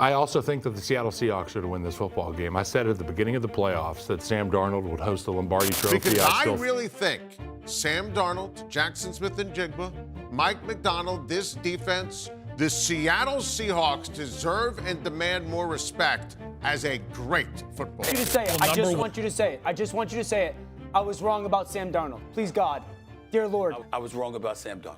I also think that the Seattle Seahawks should win this football game. I said at the beginning of the playoffs that Sam Darnold would host the Lombardi Trophy. Because I really think Sam Darnold, Jackson Smith-Njigba, Mike Macdonald, this defense, the Seattle Seahawks deserve and demand more respect as a great football team. I just want you to say it. I just want you to say it. I was wrong about Sam Darnold. Please, God. Dear Lord. I was wrong about Sam Darnold.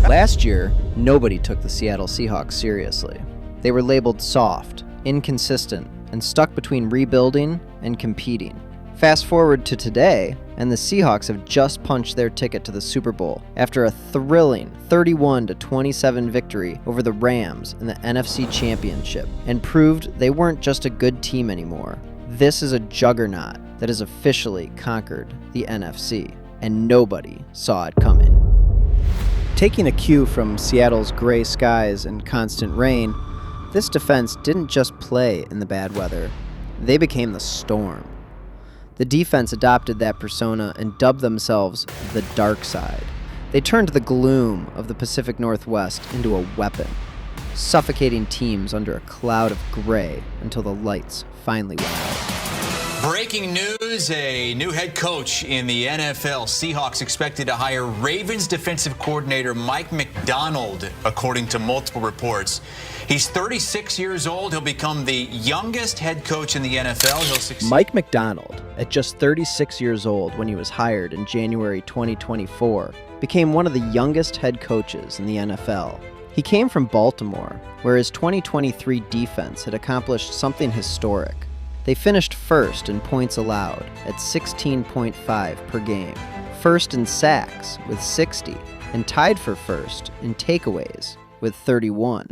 Last year, nobody took the Seattle Seahawks seriously. They were labeled soft, inconsistent, and stuck between rebuilding and competing. Fast forward to today, and the Seahawks have just punched their ticket to the Super Bowl after a thrilling 31-27 victory over the Rams in the NFC Championship, and proved they weren't just a good team anymore. This is a juggernaut that has officially conquered the NFC, and nobody saw it coming. Taking a cue from Seattle's gray skies and constant rain, this defense didn't just play in the bad weather, they became the storm. The defense adopted that persona and dubbed themselves the dark side. They turned the gloom of the Pacific Northwest into a weapon, suffocating teams under a cloud of gray until the lights finally went out. Breaking news, a new head coach in the NFL. Seahawks expected to hire Ravens defensive coordinator Mike Macdonald, according to multiple reports. He's 36 years old. He'll become the youngest head coach in the NFL. Mike Macdonald, at just 36 years old when he was hired in January 2024, became one of the youngest head coaches in the NFL. He came from Baltimore, where his 2023 defense had accomplished something historic. They finished first in points allowed at 16.5 per game, first in sacks with 60, and tied for first in takeaways with 31.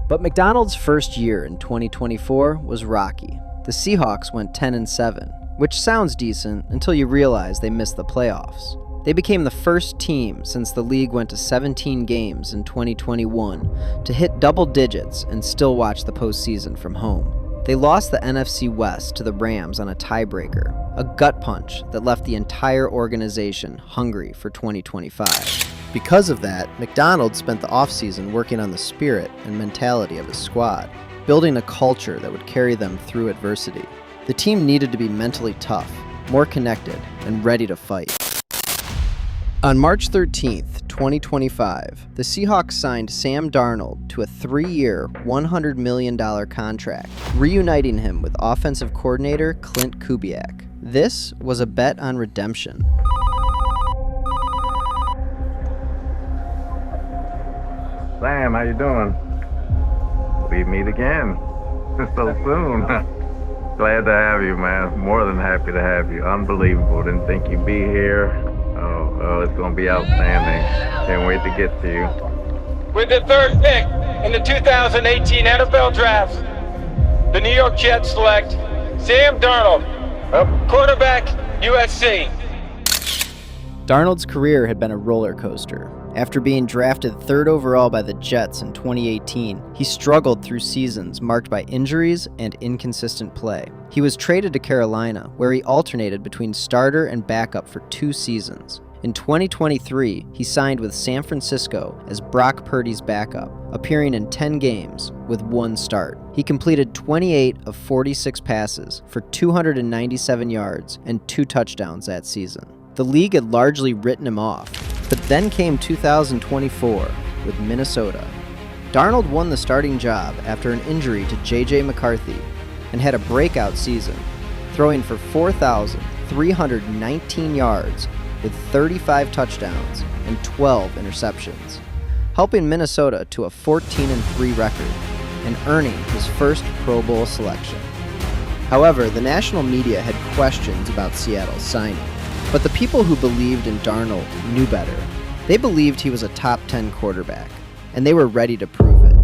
But Macdonald's first year in 2024 was rocky. The Seahawks went 10-7, which sounds decent until you realize they missed the playoffs. They became the first team since the league went to 17 games in 2021 to hit double digits and still watch the postseason from home. They lost the NFC West to the Rams on a tiebreaker, a gut punch that left the entire organization hungry for 2025. Because of that, Macdonald spent the offseason working on the spirit and mentality of his squad, building a culture that would carry them through adversity. The team needed to be mentally tough, more connected, and ready to fight. On March 13th, 2025, the Seahawks signed Sam Darnold to a 3-year, $100 million contract, reuniting him with offensive coordinator Clint Kubiak. This was a bet on redemption. Sam, how you doing? We meet again. So soon. Glad to have you, man. More than happy to have you. Unbelievable. Didn't think you'd be here. Oh, it's going to be outstanding. Can't wait to get to you. With the third pick in the 2018 NFL Draft, the New York Jets select Sam Darnold, quarterback, USC. Darnold's career had been a roller coaster. After being drafted 3rd overall by the Jets in 2018, he struggled through seasons marked by injuries and inconsistent play. He was traded to Carolina, where he alternated between starter and backup for 2 seasons. In 2023, he signed with San Francisco as Brock Purdy's backup, appearing in 10 games with 1 start. He completed 28 of 46 passes for 297 yards and 2 touchdowns that season. The league had largely written him off, but then came 2024 with Minnesota. Darnold won the starting job after an injury to J.J. McCarthy and had a breakout season, throwing for 4,319 yards with 35 touchdowns and 12 interceptions, helping Minnesota to a 14-3 record and earning his first Pro Bowl selection. However, the national media had questions about Seattle's signing. But the people who believed in Darnold knew better. They believed he was a top 10 quarterback, and they were ready to prove it.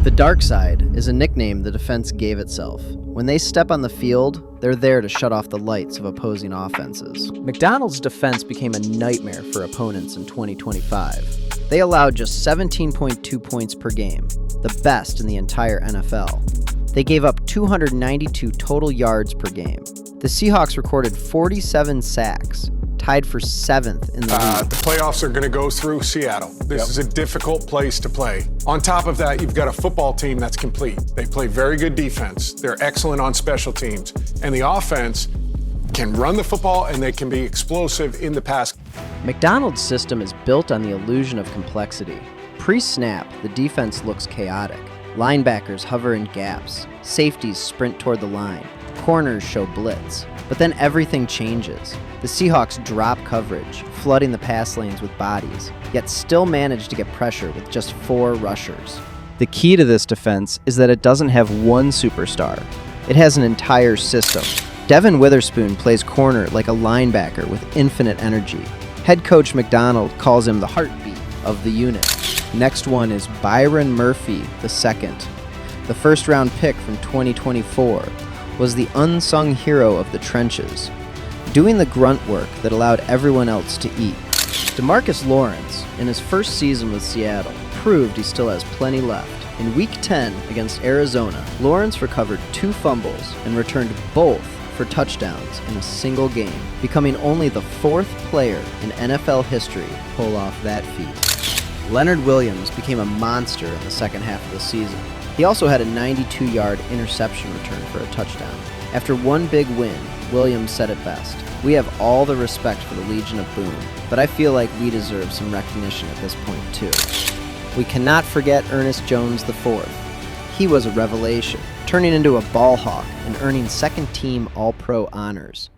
The dark side is a nickname the defense gave itself. When they step on the field, they're there to shut off the lights of opposing offenses. Macdonald's defense became a nightmare for opponents in 2025. They allowed just 17.2 points per game, the best in the entire NFL. They gave up 292 total yards per game. The Seahawks recorded 47 sacks, tied for 7th in the league. The playoffs are going to go through Seattle. This is a difficult place to play. On top of that, you've got a football team that's complete. They play very good defense. They're excellent on special teams. And the offense can run the football and they can be explosive in the pass. McDonald's system is built on the illusion of complexity. Pre-snap, the defense looks chaotic. Linebackers hover in gaps. Safeties sprint toward the line. Corners show blitz. But then everything changes. The Seahawks drop coverage, flooding the pass lanes with bodies, yet still manage to get pressure with just 4 rushers. The key to this defense is that it doesn't have one superstar. It has an entire system. Devin Witherspoon plays corner like a linebacker with infinite energy. Head coach McDonald calls him the heartbeat of the unit. Next one is Byron Murphy II. The first-round pick from 2024 was the unsung hero of the trenches, doing the grunt work that allowed everyone else to eat. DeMarcus Lawrence, in his first season with Seattle, proved he still has plenty left. In Week 10 against Arizona, Lawrence recovered 2 fumbles and returned both for touchdowns in a single game, becoming only the 4th player in NFL history to pull off that feat. Leonard Williams became a monster in the second half of the season. He also had a 92-yard interception return for a touchdown. After one big win, Williams said it best: "We have all the respect for the Legion of Boom, but I feel like we deserve some recognition at this point too." We cannot forget Ernest Jones IV. He was a revelation, turning into a ball hawk and earning second-team All-Pro honors.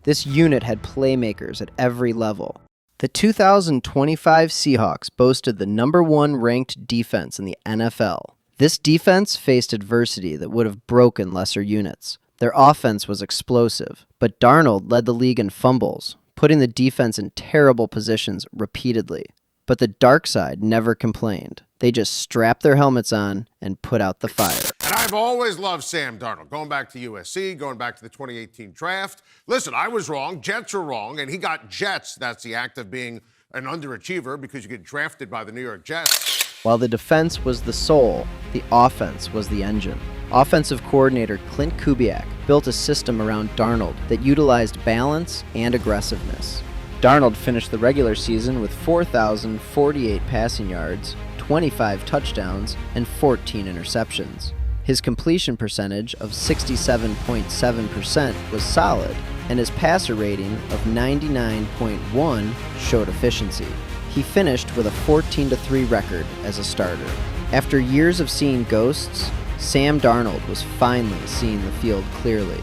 This unit had playmakers at every level. The 2025 Seahawks boasted the #1 ranked defense in the NFL. This defense faced adversity that would have broken lesser units. Their offense was explosive, but Darnold led the league in fumbles, putting the defense in terrible positions repeatedly. But the dark side never complained. They just strapped their helmets on and put out the fire. And I've always loved Sam Darnold, going back to USC, going back to the 2018 draft. Listen, I was wrong. Jets are wrong. And he got Jets. That's the act of being an underachiever because you get drafted by the New York Jets. While the defense was the soul, the offense was the engine. Offensive coordinator Clint Kubiak built a system around Darnold that utilized balance and aggressiveness. Darnold finished the regular season with 4,048 passing yards, 25 touchdowns, and 14 interceptions. His completion percentage of 67.7% was solid, and his passer rating of 99.1 showed efficiency. He finished with a 14-3 record as a starter. After years of seeing ghosts, Sam Darnold was finally seeing the field clearly.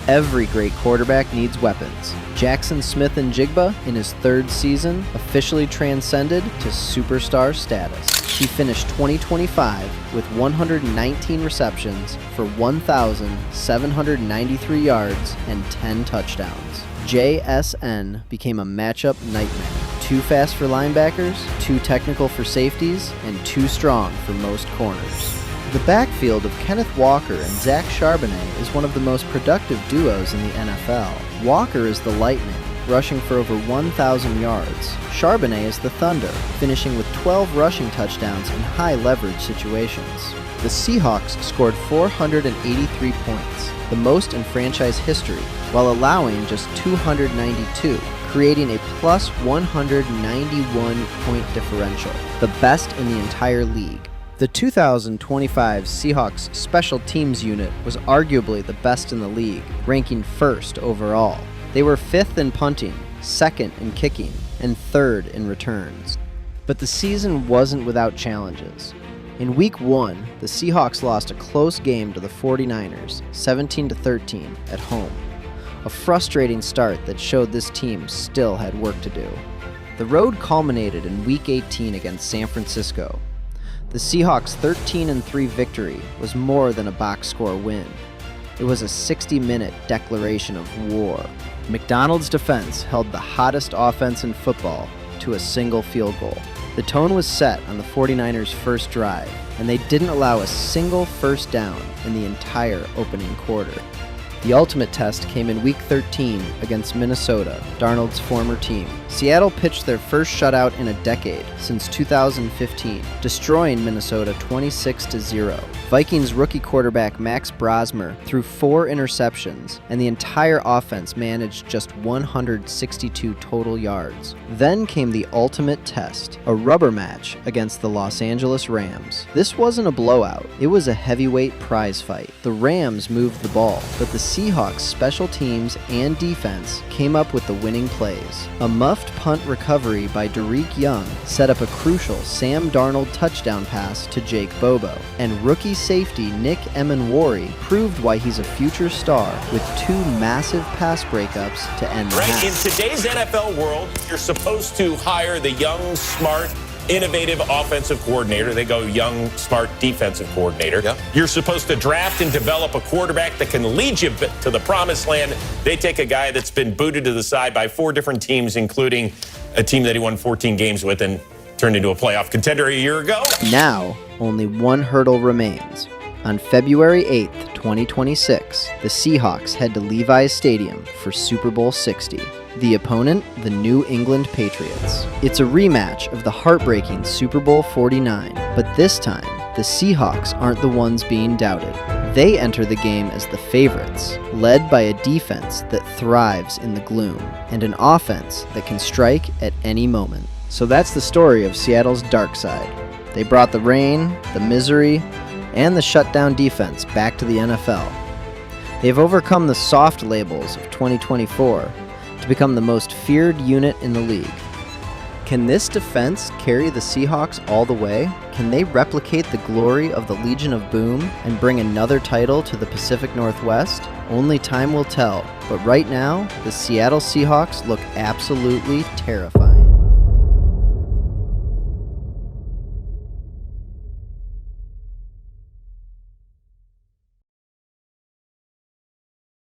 Every great quarterback needs weapons. Jackson Smith-Njigba, in his 3rd season, officially transcended to superstar status. He finished 2025 with 119 receptions for 1,793 yards and 10 touchdowns. JSN became a matchup nightmare. Too fast for linebackers, too technical for safeties, and too strong for most corners. The backfield of Kenneth Walker and Zach Charbonnet is one of the most productive duos in the NFL. Walker is the Lightning, rushing for over 1,000 yards. Charbonnet is the Thunder, finishing with 12 rushing touchdowns in high-leverage situations. The Seahawks scored 483 points, the most in franchise history, while allowing just 292, creating a plus 191 point differential, the best in the entire league. The 2025 Seahawks Special Teams unit was arguably the best in the league, ranking 1st overall. They were 5th in punting, 2nd in kicking, and 3rd in returns. But the season wasn't without challenges. In Week 1, the Seahawks lost a close game to the 49ers, 17-13, at home. A frustrating start that showed this team still had work to do. The road culminated in Week 18 against San Francisco. The Seahawks' 13-3 victory was more than a box score win. It was a 60-minute declaration of war. McDonald's defense held the hottest offense in football to a single field goal. The tone was set on the 49ers' first drive, and they didn't allow a single first down in the entire opening quarter. The ultimate test came in Week 13 against Minnesota, Darnold's former team. Seattle pitched their first shutout in a decade, since 2015, destroying Minnesota 26-0. Vikings rookie quarterback Max Brosmer threw 4 interceptions, and the entire offense managed just 162 total yards. Then came the ultimate test, a rubber match against the Los Angeles Rams. This wasn't a blowout, it was a heavyweight prize fight. The Rams moved the ball, but the Seahawks' special teams and defense came up with the winning plays. A muffed punt recovery by Derek Young set up a crucial Sam Darnold touchdown pass to Jake Bobo, and rookie safety Nick Emenwari proved why he's a future star with 2 massive pass breakups to end the half. In today's NFL world, you're supposed to hire the young, smart, innovative offensive coordinator. They go young, smart defensive coordinator. Yep. You're supposed to draft and develop a quarterback that can lead you to the promised land. They take a guy that's been booted to the side by 4 different teams, including a team that he won 14 games with and turned into a playoff contender a year ago. Now, only one hurdle remains. On February 8th, 2026, the Seahawks head to Levi's Stadium for Super Bowl 60. The opponent, the New England Patriots. It's a rematch of the heartbreaking Super Bowl 49, but this time, the Seahawks aren't the ones being doubted. They enter the game as the favorites, led by a defense that thrives in the gloom, and an offense that can strike at any moment. So that's the story of Seattle's dark side. They brought the rain, the misery, and the shutdown defense back to the NFL. They've overcome the soft labels of 2024 to become the most feared unit in the league. Can this defense carry the Seahawks all the way? Can they replicate the glory of the Legion of Boom and bring another title to the Pacific Northwest? Only time will tell, but right now, the Seattle Seahawks look absolutely terrifying.